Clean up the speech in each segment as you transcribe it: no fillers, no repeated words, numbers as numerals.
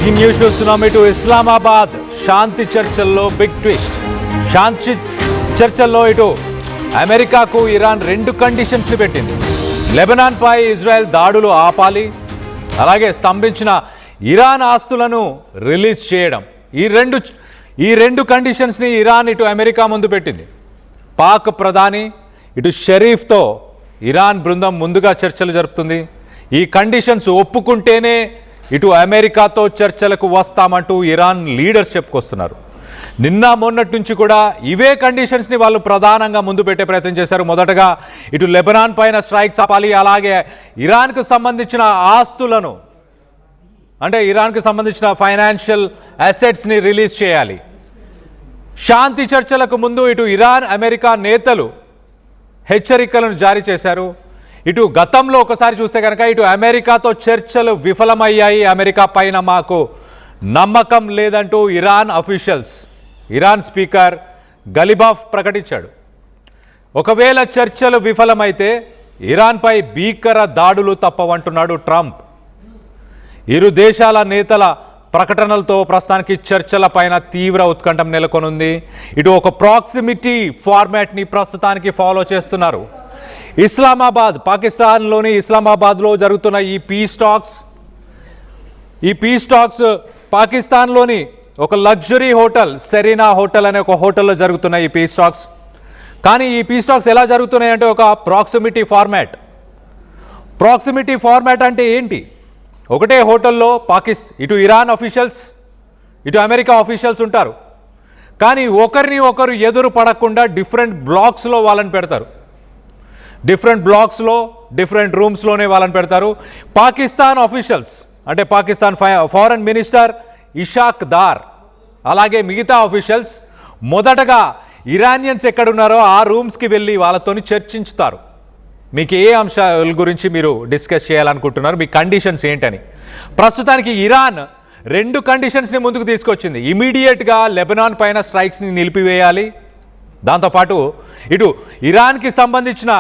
Breaking news చూస్తున్నాం. ఇటు ఇస్లామాబాద్ శాంతి చర్చల్లో బిగ్ ట్విస్ట్. శాంతి చర్చల్లో ఇటు అమెరికాకు ఇరాన్ 2 కండిషన్స్ని పెట్టింది. లెబనాన్పై ఇజ్రాయెల్ దాడులు ఆపాలి, అలాగే స్తంభించిన ఇరాన్ ఆస్తులను రిలీజ్ చేయడం. ఈ రెండు కండిషన్స్ని ఇరాన్ ఇటు అమెరికా ముందు పెట్టింది. పాక్ ప్రధాని ఇటు షరీఫ్తో ఇరాన్ బృందం ముందుగా చర్చలు జరుపుతుంది. ఈ కండిషన్స్ ఒప్పుకుంటేనే ఇటు అమెరికాతో చర్చలకు వస్తామంటూ ఇరాన్ లీడర్స్ చెప్పుకొస్తున్నారు. నిన్న మొన్నటి నుంచి కూడా ఇవే కండిషన్స్ని వాళ్ళు ప్రధానంగా ముందు పెట్టే ప్రయత్నం చేశారు. మొదటగా ఇటు లెబనాన్ పైన స్ట్రైక్స్ ఆపాలి, అలాగే ఇరాన్కు సంబంధించిన ఆస్తులను అంటే ఇరాన్కు సంబంధించిన ఫైనాన్షియల్ అసెట్స్ని రిలీజ్ చేయాలి. శాంతి చర్చలకు ముందు ఇటు ఇరాన్ అమెరికా నేతలు హెచ్చరికలను జారీ చేశారు. ఇటు గతంలో ఒకసారి చూస్తే కనుక ఇటు అమెరికాతో చర్చలు విఫలమయ్యాయి, అమెరికా పైన మాకు నమ్మకం లేదంటూ ఇరాన్ స్పీకర్ గలిబాఫ్ ప్రకటించాడు. ఒకవేళ చర్చలు విఫలమైతే ఇరాన్పై భీకర దాడులు తప్పవంటున్నాడు ట్రంప్. ఇరు దేశాల నేతల ప్రకటనలతో ప్రస్తుతానికి చర్చల పైన తీవ్ర ఉత్కంఠం నెలకొనుంది. ఇటు ఒక ప్రాక్సిమిటీ ఫార్మాట్ని ప్రస్తుతానికి ఫాలో చేస్తున్నారు. పాకిస్తాన్లోని ఇస్లామాబాద్లో జరుగుతున్న ఈ పీస్ టాక్స్ పాకిస్తాన్లోని ఒక లగ్జరీ హోటల్ సెరీనా హోటల్ అనే ఒక హోటల్లో జరుగుతున్నాయి ఈ పీస్ టాక్స్. కానీ ఈ పీస్ టాక్స్ ఎలా జరుగుతున్నాయి అంటే ఒక ప్రాక్సిమిటీ ఫార్మాట్ అంటే ఏంటి? ఒకటే హోటల్లో ఇటు ఇరాన్ ఆఫీషియల్స్ ఇటు అమెరికా ఆఫీషియల్స్ ఉంటారు. కానీ ఒకరిని ఒకరు ఎదురు పడకుండా డిఫరెంట్ బ్లాక్స్లో వాళ్ళని పెడతారు. డిఫరెంట్ రూమ్స్లోనే వాళ్ళని పెడతారు. పాకిస్తాన్ ఆఫీషియల్స్ అంటే పాకిస్తాన్ ఫారెన్ మినిస్టర్ ఇషాక్ దార్ అలాగే మిగతా ఆఫీషియల్స్ మొదటగా ఇరానియన్స్ ఎక్కడున్నారో ఆ రూమ్స్కి వెళ్ళి వాళ్ళతోని చర్చించుతారు. మీకు ఏ అంశాల గురించి మీరు డిస్కస్ చేయాలనుకుంటున్నారు, మీ కండిషన్స్ ఏంటని. ప్రస్తుతానికి ఇరాన్ 2 కండిషన్స్ని ముందుకు తీసుకొచ్చింది. ఇమీడియట్గా లెబనాన్ పైన స్ట్రైక్స్ని నిలిపివేయాలి, దాంతోపాటు ఇటు ఇరాన్కి సంబంధించిన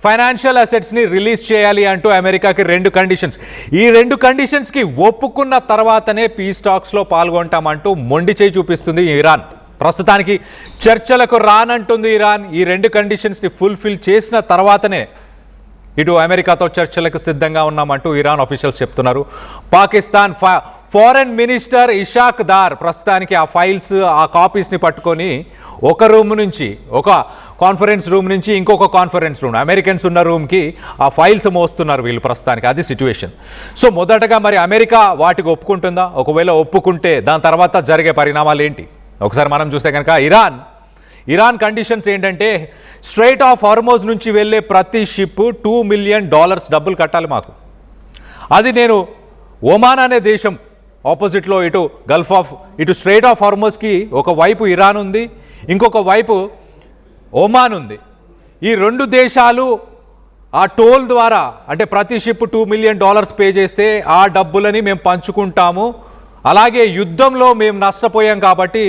ఫైనాన్షియల్ అసెట్స్ని రిలీజ్ చేయాలి అంటూ అమెరికాకి 2 కండిషన్స్. ఈ 2 కండిషన్స్కి ఒప్పుకున్న తర్వాతనే పీస్ టాక్స్లో పాల్గొంటామంటూ మొండి చేయి చూపిస్తుంది ఇరాన్. ప్రస్తుతానికి చర్చలకు రానంటుంది ఇరాన్. ఈ 2 కండిషన్స్ని ఫుల్ఫిల్ చేసిన తర్వాతనే ఇటు అమెరికాతో చర్చలకు సిద్ధంగా ఉన్నామంటూ ఇరాన్ ఆఫీషియల్స్ చెప్తున్నారు. పాకిస్తాన్ ఫారెన్ మినిస్టర్ ఇషాక్ దార్ ప్రస్తుతానికి ఆ కాపీస్ని పట్టుకొని ఒక కాన్ఫరెన్స్ రూమ్ నుంచి ఇంకొక కాన్ఫరెన్స్ రూమ్, అమెరికన్స్ ఉన్న రూమ్కి ఆ ఫైల్స్ మోస్తున్నారు వీళ్ళు ప్రస్తుతానికి. అది సిచ్యువేషన్. సో మొదటగా మరి అమెరికా వాటికి ఒప్పుకుంటుందా? ఒకవేళ ఒప్పుకుంటే దాని తర్వాత జరిగే పరిణామాలు ఏంటి? ఒకసారి మనం చూస్తే కనుక ఇరాన్ కండిషన్స్ ఏంటంటే స్ట్రైట్ ఆఫ్ హార్మోజ్ నుంచి వెళ్ళే ప్రతి షిప్ $2 మిలియన్ డబ్బులు కట్టాలి మాకు. అది నేను ఒమాన్ అనే దేశం ఆపోజిట్లో ఇటు స్ట్రైట్ ఆఫ్ హార్మోజ్కి ఒక వైపు ఇరాన్ ఉంది, ఇంకొక వైపు ఒమాన్ ఉంది. ఈ 2 దేశాలు ఆ టోల్ ద్వారా అంటే ప్రతి షిప్ $2 మిలియన్ పే చేస్తే ఆ డబ్బులని మేము పంచుకుంటాము. అలాగే యుద్ధంలో మేము నష్టపోయాం కాబట్టి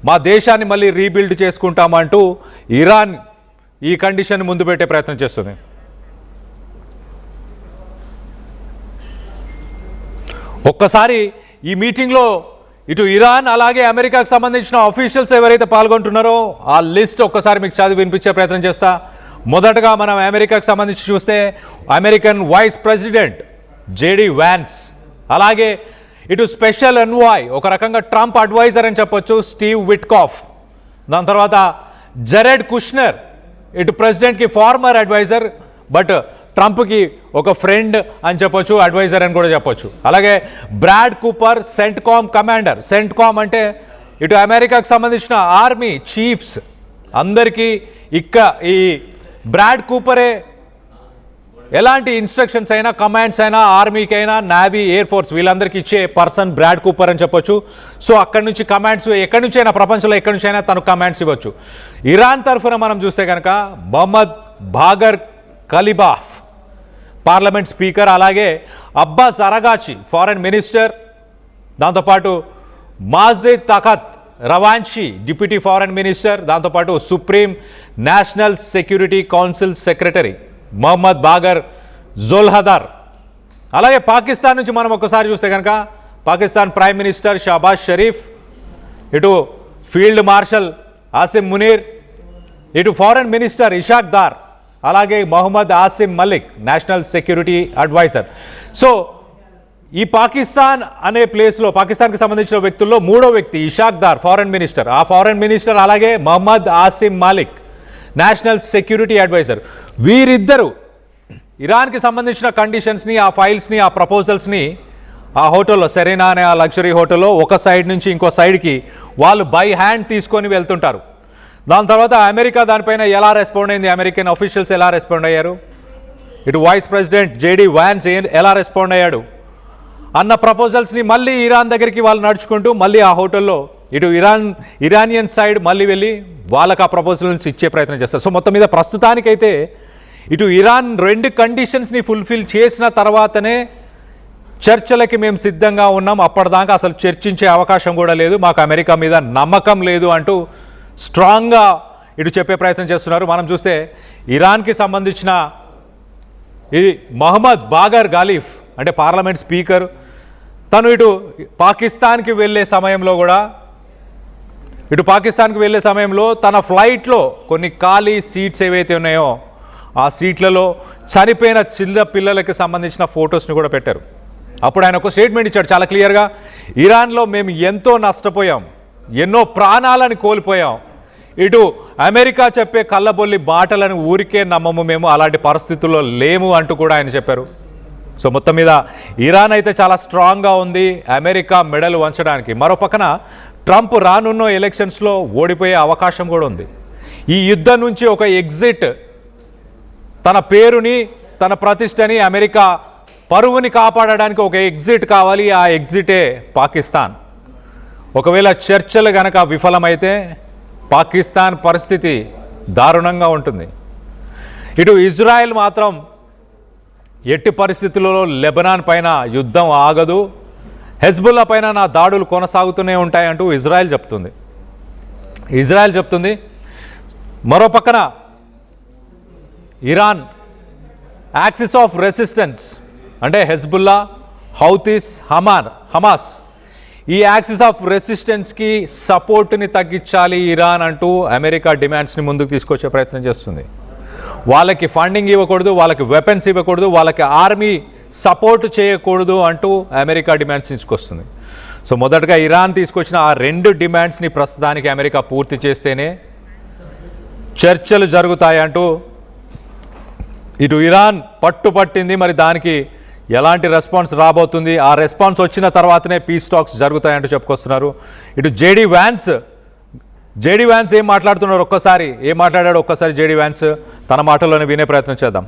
మా దేశాన్ని మళ్ళీ రీబిల్డ్ చేసుకుంటామంటూ ఇరాన్ ఈ కండిషన్ ముందు పెట్టే ప్రయత్నం చేస్తుంది. ఒక్కసారి ఈ మీటింగ్లో ఇటు ఇరాన్ అలాగే అమెరికాకు సంబంధించిన ఆఫీషియల్స్ ఎవరైతే పాల్గొంటున్నారో ఆ లిస్ట్ ఒక్కసారి మీకు చదివి వినిపించే ప్రయత్నం చేస్తా. మొదటగా మనం అమెరికాకు సంబంధించి చూస్తే American vice president JD Vance, అలాగే ఇటు స్పెషల్ ఎన్వాయ్ ఒక రకంగా ట్రంప్ అడ్వైజర్ అని చెప్పొచ్చు స్టీవ్ విట్కాఫ్, దాని తర్వాత జెరెడ్ కుష్నర్ ఇటు ప్రెసిడెంట్కి ఫార్మర్ అడ్వైజర్ బట్ ట్రంప్కి ఒక ఫ్రెండ్ అని చెప్పొచ్చు, అడ్వైజర్ అని కూడా చెప్పొచ్చు. అలాగే Brad Cooper CENTCOM commander. CENTCOM అంటే ఇటు అమెరికాకు సంబంధించిన ఆర్మీ చీఫ్స్ అందరికీ ఈ బ్రాడ్ కూపరే ఎలాంటి ఇన్స్ట్రక్షన్స్ అయినా కమాండ్స్ అయినా ఆర్మీకైనా నేవీ ఎయిర్ ఫోర్స్ వీళ్ళందరికీ ఇచ్చే పర్సన్ బ్రాడ్ కూపర్ అని చెప్పొచ్చు. సో అక్కడి నుంచి కమాండ్స్ ఎక్కడి నుంచి అయినా ప్రపంచంలో ఎక్కడి నుంచి అయినా తను కమాండ్స్ ఇవ్వచ్చు. ఇరాన్ తరఫున మనం చూస్తే కనుక Mohammad Bagher Ghalibaf parliament speaker, అలాగే అబ్బాస్ అరగాచి ఫారెన్ మినిస్టర్, దాంతోపాటు Majid Takht Ravanchi deputy foreign minister, దాంతోపాటు supreme national security council secretary Mohammad Bagher Zolghadr అలాగే పాకిస్తాన్ నుంచి మనం ఒక్కసారి చూస్తే కనుక పాకిస్తాన్ ప్రైమ్ మినిస్టర్ షాబాజ్ షరీఫ్, ఇటు ఫీల్డ్ మార్షల్ ఆసిమ్ మునీర్, ఇటు ఫారెన్ మినిస్టర్ ఇషాక్ దార్, అలాగే Mohammad Asim Malik national security adviser. So ఈ పాకిస్తాన్ అనే ప్లేస్లో పాకిస్తాన్కి సంబంధించిన వ్యక్తుల్లో మూడో వ్యక్తి ఇషాక్ దార్ ఫారెన్ మినిస్టర్, ఆ ఫారెన్ మినిస్టర్ అలాగే Mohammad Asim Malik national security adviser. వీరిద్దరూ ఇరాన్కి సంబంధించిన కండిషన్స్ని, ఆ ఫైల్స్ని, ఆ ప్రపోజల్స్ని ఆ హోటల్లో సెరీనా అనే ఆ లగ్జరీ హోటల్లో ఒక సైడ్ నుంచి ఇంకో సైడ్కి వాళ్ళు బై హ్యాండ్ తీసుకొని వెళ్తుంటారు. దాని తర్వాత అమెరికా దానిపైన ఎలా రెస్పాండ్ అయింది, అమెరికన్ అఫీషియల్స్ ఎలా రెస్పాండ్ అయ్యారు, ఇటు వైస్ ప్రెసిడెంట్ జేడీ వ్యాన్స్ ఎలా రెస్పాండ్ అయ్యాడు అన్న ప్రపోజల్స్ని మళ్ళీ ఇరాన్ దగ్గరికి వాళ్ళు నడుచుకుంటూ మళ్ళీ ఆ హోటల్లో ఇటు ఇరానియన్ సైడ్ మళ్ళీ వెళ్ళి వాళ్ళకి ఆ ప్రపోజల్స్ ఇచ్చే ప్రయత్నం చేస్తారు. సో మొత్తం మీద ప్రస్తుతానికైతే ఇటు ఇరాన్ రెండు కండిషన్స్ని ఫుల్ఫిల్ చేసిన తర్వాతనే చర్చలకి మేము సిద్ధంగా ఉన్నాం, అప్పటిదాకా అసలు చర్చించే అవకాశం కూడా లేదు, మాకు అమెరికా మీద నమ్మకం లేదు అంటూ స్ట్రాంగ్గా ఇటు చెప్పే ప్రయత్నం చేస్తున్నారు. మనం చూస్తే ఇరాన్కి సంబంధించిన ఈ మహమ్మద్ బాగర్ గాలిఫ్ అంటే పార్లమెంట్ స్పీకర్, తను ఇటు పాకిస్తాన్కి వెళ్ళే సమయంలో తన ఫ్లైట్లో కొన్ని ఖాళీ సీట్స్ ఏవైతే ఉన్నాయో ఆ సీట్లలో చనిపోయిన చిన్న పిల్లలకి సంబంధించిన ఫొటోస్ని కూడా పెట్టారు. అప్పుడు ఆయన ఒక స్టేట్మెంట్ ఇచ్చాడు చాలా క్లియర్గా, ఇరాన్లో మేము ఎంతో నష్టపోయాం, ఎన్నో ప్రాణాలను కోల్పోయాం, ఇటు అమెరికా చెప్పే కళ్ళబొల్లి బాటలను ఊరికే నమ్మము, మేము అలాంటి పరిస్థితుల్లో లేము అంటూ కూడా ఆయన చెప్పారు. సో మొత్తం మీద ఇరాన్ అయితే చాలా స్ట్రాంగ్గా ఉంది అమెరికా మెడలు వంచడానికి. మరో పక్కన ట్రంప్ రానున్న ఎలక్షన్స్లో ఓడిపోయే అవకాశం కూడా ఉంది. ఈ యుద్ధం నుంచి ఒక ఎగ్జిట్, తన పేరుని తన ప్రతిష్టని అమెరికా పరువుని కాపాడడానికి ఒక ఎగ్జిట్ కావాలి, ఆ ఎగ్జిటే పాకిస్తాన్. ఒకవేళ చర్చలు గనక విఫలమైతే పాకిస్తాన్ పరిస్థితి దారుణంగా ఉంటుంది. ఇటు ఇజ్రాయెల్ మాత్రం ఎట్టి పరిస్థితులలో లెబనాన్ పైన యుద్ధం ఆగదు, హెజ్బుల్లా పైన నా దాడులు కొనసాగుతూనే ఉంటాయంటూ ఇజ్రాయెల్ చెప్తుంది. మరో పక్కన ఇరాన్ యాక్సిస్ ఆఫ్ రెసిస్టెన్స్ అంటే హెజ్బుల్లా, హౌతీస్, హమాస్ ఈ యాక్సిస్ ఆఫ్ రెసిస్టెన్స్కి సపోర్ట్ని తగ్గించాలి ఇరాన్ అంటూ అమెరికా డిమాండ్స్ని ముందుకు తీసుకొచ్చే ప్రయత్నం చేస్తుంది. వాళ్ళకి ఫండింగ్ ఇవ్వకూడదు, వాళ్ళకి వెపన్స్ ఇవ్వకూడదు, వాళ్ళకి ఆర్మీ సపోర్ట్ చేయకూడదు అంటూ అమెరికా డిమాండ్స్ తీసుకొస్తుంది. సో మొదటగా ఇరాన్ తీసుకొచ్చిన ఆ రెండు డిమాండ్స్ని ప్రస్తుతానికి అమెరికా పూర్తి చేస్తేనే చర్చలు జరుగుతాయంటూ ఇటు ఇరాన్ పట్టుపట్టింది. మరి దానికి ఎలాంటి రెస్పాన్స్ రాబోతుంది, ఆ రెస్పాన్స్ వచ్చిన తర్వాతనే పీస్ టాక్స్ జరుగుతాయంటూ చెప్పుకొస్తున్నారు. ఇటు జేడీ వ్యాన్స్ ఏం మాట్లాడుతున్నారు, ఏం మాట్లాడాడు ఒక్కసారి జేడీ వ్యాన్స్ తన మాటల్లోనే వినే ప్రయత్నం చేద్దాం.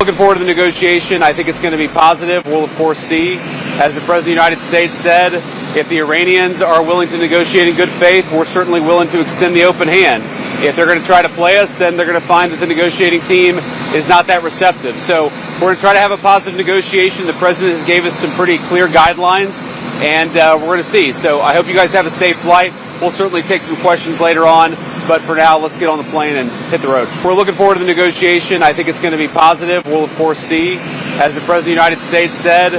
Looking forward to the negotiation. I think it's going to be positive. We'll, of course, see. As the President of the United States said, if the Iranians are willing to negotiate in good faith, we're certainly willing to extend the open hand. If they're going to try to play us, then they're going to find that the negotiating team is not that receptive. So we're going to try to have a positive negotiation. The President has gave us some pretty clear guidelines, and we're going to see. So I hope you guys have a safe flight. We'll certainly take some questions later on. But for now, let's get on the plane and hit the road. We're looking forward to the negotiation. I think it's going to be positive. We'll, of course, see. As the President of the United States said,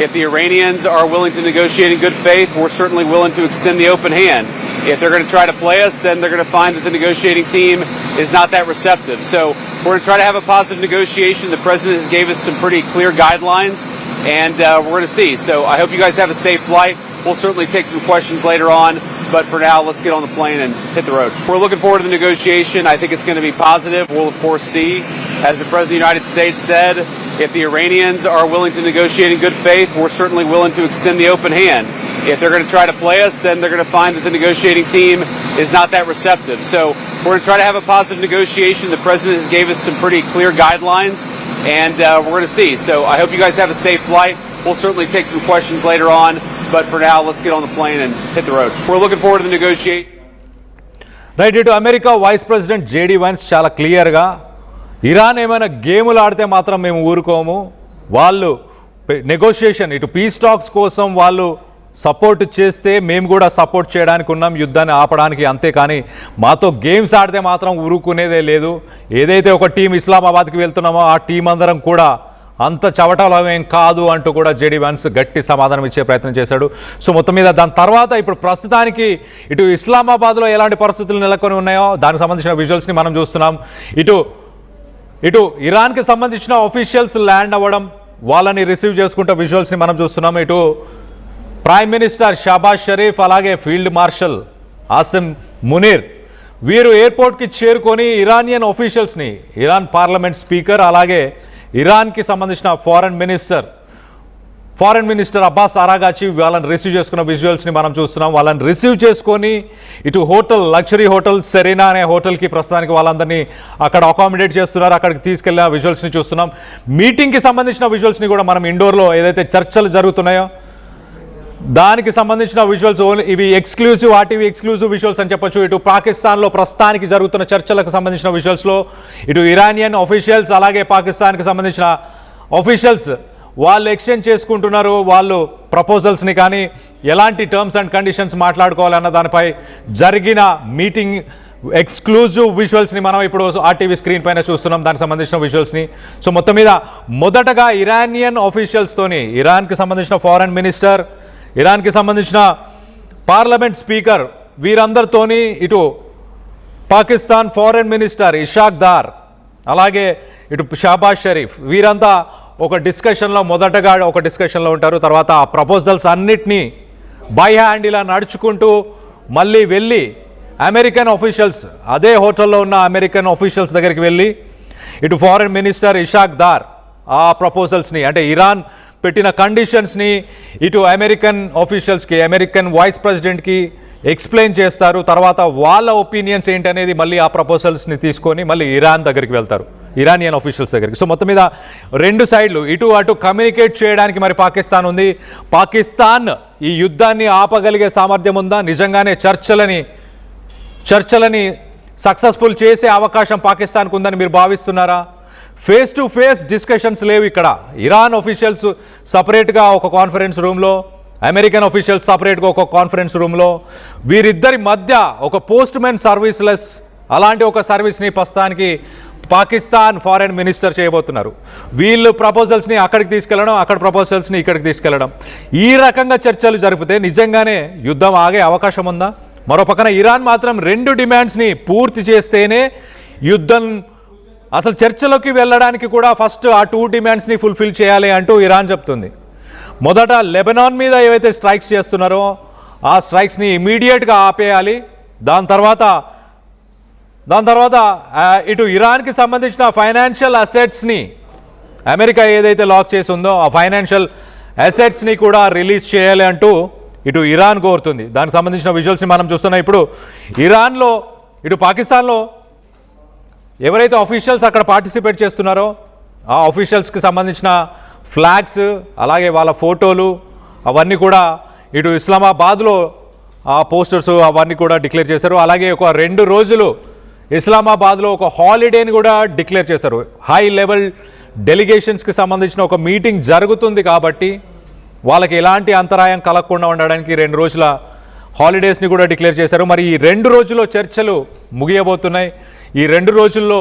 if the Iranians are willing to negotiate in good faith, we're certainly willing to extend the open hand. If they're going to try to play us, then they're going to find that the negotiating team is not that receptive. So we're going to try to have a positive negotiation. The President has gave us some pretty clear guidelines, and we're going to see. So I hope you guys have a safe flight. We'll certainly take some questions later on. But for now, let's get on the plane and hit the road. We're looking forward to the negotiation. I think it's going to be positive. We'll, of course, see. As the President of the United States said, if the Iranians are willing to negotiate in good faith, we're certainly willing to extend the open hand. If they're going to try to play us, then they're going to find that the negotiating team is not that receptive. So we're going to try to have a positive negotiation. The President has gave us some pretty clear guidelines, and we're going to see. So I hope you guys have a safe flight. We'll certainly take some questions later on. But for now, let's get on the plane and hit the road. We're looking forward to the negotiation. Right, ఇటు America vice president JD Vance చాలా క్లియర్గా Iran ఏమైనా గేములు ఆడితే మాత్రం మేము ఊరుకోము, వాళ్ళు negotiation ఇటు పీస్ టాక్స్ కోసం వాళ్ళు సపోర్ట్ చేస్తే మేము కూడా సపోర్ట్ చేయడానికి ఉన్నాం, యుద్ధాన్ని ఆపడానికి, అంతేకాని మాతో గేమ్స్ ఆడితే మాత్రం ఊరుకునేదే లేదు. ఏదైతే ఒక టీం ఇస్లామాబాద్కి వెళ్తున్నామో ఆ టీం అందరం కూడా అంత చవటలమేం కాదు అంటూ కూడా జేడీ వాన్స్ గట్టి సమాధానం ఇచ్చే ప్రయత్నం చేశాడు. సో మొత్తం మీద దాని తర్వాత ఇప్పుడు ప్రస్తుతానికి ఇటు ఇస్లామాబాద్లో ఎలాంటి పరిస్థితులు నెలకొని ఉన్నాయో దానికి సంబంధించిన విజువల్స్ని మనం చూస్తున్నాం. ఇటు ఇరాన్కి సంబంధించిన ఆఫీషియల్స్ ల్యాండ్ అవ్వడం, వాళ్ళని రిసీవ్ చేసుకుంటే విజువల్స్ని మనం చూస్తున్నాం. ఇటు ప్రైమ్ మినిస్టర్ షాబాజ్ షరీఫ్ అలాగే ఫీల్డ్ మార్షల్ ఆసిమ్ మునీర్ వీరు ఎయిర్పోర్ట్కి చేరుకొని ఇరానియన్ ఆఫీషియల్స్ని, ఇరాన్ పార్లమెంట్ స్పీకర్ అలాగే ఇరాన్కి సంబంధించిన ఫారెన్ మినిస్టర్ అబ్బాస్ అరాగాచి వాళ్ళని రిసీవ్ చేసుకున్న విజువల్స్ని మనం చూస్తున్నాం. వాళ్ళని రిసీవ్ చేసుకొని ఇటు లగ్జరీ హోటల్ సెరీనా అనే హోటల్కి ప్రస్తుతానికి వాళ్ళందరినీ అక్కడ అకామిడేట్ చేస్తున్నారు. అక్కడికి తీసుకెళ్ళిన విజువల్స్ని చూస్తున్నాం. మీటింగ్కి సంబంధించిన విజువల్స్ని కూడా మనం ఇండోర్లో ఏదైతే చర్చలు జరుగుతున్నాయో దానికి సంబంధించిన విజువల్స్ ఇవి ఎక్స్క్లూజివ్, ఆర్టీవీ ఎక్స్క్లూజివ్ విజువల్స్ అని చెప్పొచ్చు. ఇటు పాకిస్తాన్లో ప్రస్తుతానికి జరుగుతున్న చర్చలకు సంబంధించిన విజువల్స్లో ఇటు ఇరానియన్ ఆఫీషియల్స్ అలాగే పాకిస్తాన్కి సంబంధించిన ఆఫీషియల్స్ వాళ్ళు ఎక్స్చేంజ్ చేసుకుంటున్నారు. వాళ్ళు ప్రపోజల్స్ని కానీ ఎలాంటి టర్మ్స్ అండ్ కండిషన్స్ మాట్లాడుకోవాలన్న దానిపై జరిగిన మీటింగ్ ఎక్స్క్లూజివ్ విజువల్స్ని మనం ఇప్పుడు ఆర్టీవీ స్క్రీన్ పైన చూస్తున్నాం, దానికి సంబంధించిన విజువల్స్ని. సో మొత్తం మీద మొదటగా ఇరానియన్ ఆఫీషియల్స్తోని ఇరాన్కి సంబంధించిన ఫారెన్ మినిస్టర్, ఇరాన్కి సంబంధించిన పార్లమెంట్ స్పీకర్ వీరందరితోని ఇటు పాకిస్తాన్ ఫారెన్ మినిస్టర్ ఇషాక్ దార్ అలాగే ఇటు షాబాజ్ షరీఫ్ వీరంతా మొదటగా ఒక డిస్కషన్లో ఉంటారు. తర్వాత ఆ ప్రపోజల్స్ అన్నిటినీ బై హ్యాండ్ ఇలా నడుచుకుంటూ మళ్ళీ వెళ్ళి అమెరికన్ ఆఫీషియల్స్, అదే హోటల్లో ఉన్న అమెరికన్ ఆఫీషియల్స్ దగ్గరికి వెళ్ళి ఇటు ఫారెన్ మినిస్టర్ ఇషాక్ దార్ ఆ ప్రపోజల్స్ని అంటే ఇరాన్ పెట్టిన కండిషన్స్ని ఇటు అమెరికన్ ఆఫీషియల్స్కి, అమెరికన్ వైస్ ప్రెసిడెంట్కి ఎక్స్ప్లెయిన్ చేస్తారు. తర్వాత వాళ్ళ ఒపీనియన్స్ ఏంటనేది మళ్ళీ ఆ ప్రపోజల్స్ని తీసుకొని మళ్ళీ ఇరాన్ దగ్గరికి వెళ్తారు, ఇరానియన్ ఆఫీషియల్స్ దగ్గరికి. సో మొత్తం మీద రెండు సైడ్లు ఇటు అటు కమ్యూనికేట్ చేయడానికి మరి పాకిస్తాన్ ఉంది. పాకిస్తాన్ ఈ యుద్ధాన్ని ఆపగలిగే సామర్థ్యం ఉందా? నిజంగానే చర్చలని సక్సెస్ఫుల్ చేసే అవకాశం పాకిస్తాన్కు ఉందని మీరు భావిస్తున్నారా? ఫేస్ టు ఫేస్ డిస్కషన్స్ లేవు ఇక్కడ. ఇరాన్ ఆఫీషియల్స్ సపరేట్గా ఒక కాన్ఫరెన్స్ రూమ్లో, అమెరికన్ ఆఫీషియల్స్ సపరేట్గా ఒక కాన్ఫరెన్స్ రూమ్లో, వీరిద్దరి మధ్య ఒక పోస్ట్ మ్యాన్ సర్వీస్లెస్ అలాంటి ఒక సర్వీస్ని ప్రస్తుతానికి పాకిస్తాన్ ఫారెన్ మినిస్టర్ చేయబోతున్నారు. వీళ్ళు ప్రపోజల్స్ని అక్కడికి తీసుకెళ్లడం, అక్కడ ప్రపోజల్స్ని ఇక్కడికి తీసుకెళ్లడం, ఈ రకంగా చర్చలు జరిపితే నిజంగానే యుద్ధం ఆగే అవకాశం ఉందా? మరో పక్కన ఇరాన్ మాత్రం రెండు డిమాండ్స్ని పూర్తి చేస్తేనే యుద్ధం అసలు చర్చలోకి వెళ్ళడానికి కూడా ఫస్ట్ ఆ టూ డిమాండ్స్ని ఫుల్ఫిల్ చేయాలి అంటూ ఇరాన్ చెప్తుంది. మొదట లెబనాన్ మీద ఏవైతే స్ట్రైక్స్ చేస్తున్నారో ఆ స్ట్రైక్స్ని ఇమీడియట్గా ఆపేయాలి. దాని తర్వాత ఇటు ఇరాన్కి సంబంధించిన ఫైనాన్షియల్ అసెట్స్ని అమెరికా ఏదైతే లాక్ చేసి ఉందో ఆ ఫైనాన్షియల్ అసెట్స్ని కూడా రిలీజ్ చేయాలి అంటూ ఇటు ఇరాన్ కోరుతుంది. దానికి సంబంధించిన విజువల్స్ని మనం చూస్తున్నాం. ఇప్పుడు ఇరాన్లో ఇటు పాకిస్తాన్లో ఎవరైతే ఆఫీషియల్స్ అక్కడ పార్టిసిపేట్ చేస్తున్నారో ఆ ఆఫీషియల్స్కి సంబంధించిన ఫ్లాగ్స్ అలాగే వాళ్ళ ఫోటోలు అవన్నీ కూడా ఇటు ఇస్లామాబాద్లో ఆ పోస్టర్స్ అవన్నీ కూడా డిక్లేర్ చేశారు. అలాగే ఒక 2 రోజులు ఇస్లామాబాద్లో ఒక హాలిడేని కూడా డిక్లేర్ చేశారు. హై లెవెల్ డెలిగేషన్స్కి సంబంధించిన ఒక మీటింగ్ జరుగుతుంది కాబట్టి వాళ్ళకి ఎలాంటి అంతరాయం కలగకుండా ఉండడానికి 2 రోజుల హాలిడేస్ని కూడా డిక్లేర్ చేశారు. మరి ఈ 2 రోజుల్లో చర్చలు ముగియబోతున్నాయి. ఈ 2 రోజుల్లో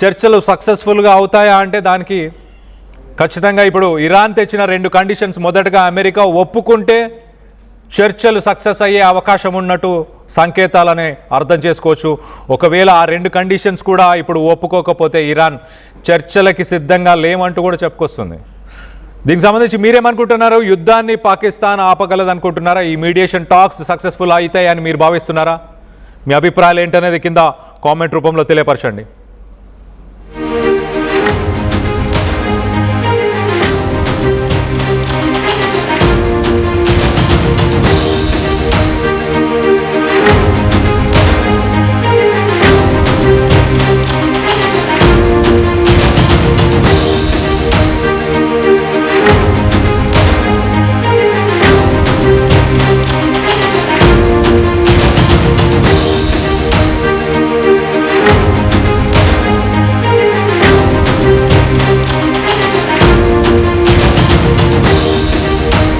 చర్చలు సక్సెస్ఫుల్గా అవుతాయా అంటే దానికి ఖచ్చితంగా ఇప్పుడు ఇరాన్ తెచ్చిన 2 కండిషన్స్ మొదటగా అమెరికా ఒప్పుకుంటే చర్చలు సక్సెస్ అయ్యే అవకాశం ఉన్నట్టు సంకేతాలనే అర్థం చేసుకోవచ్చు. ఒకవేళ ఆ 2 కండిషన్స్ కూడా ఇప్పుడు ఒప్పుకోకపోతే ఇరాన్ చర్చలకి సిద్ధంగా లేమంటూ కూడా చెప్పుకొస్తుంది. దీనికి సంబంధించి మీరేమనుకుంటున్నారు? యుద్ధాన్ని పాకిస్తాన్ ఆపగలదనుకుంటున్నారా? ఈ మీడియేషన్ టాక్స్ సక్సెస్ఫుల్ అవుతాయని మీరు భావిస్తున్నారా? మీ అభిప్రాయాలు ఏంటనేది కింద కామెంట్ రూపంలో తెలియపరచండి.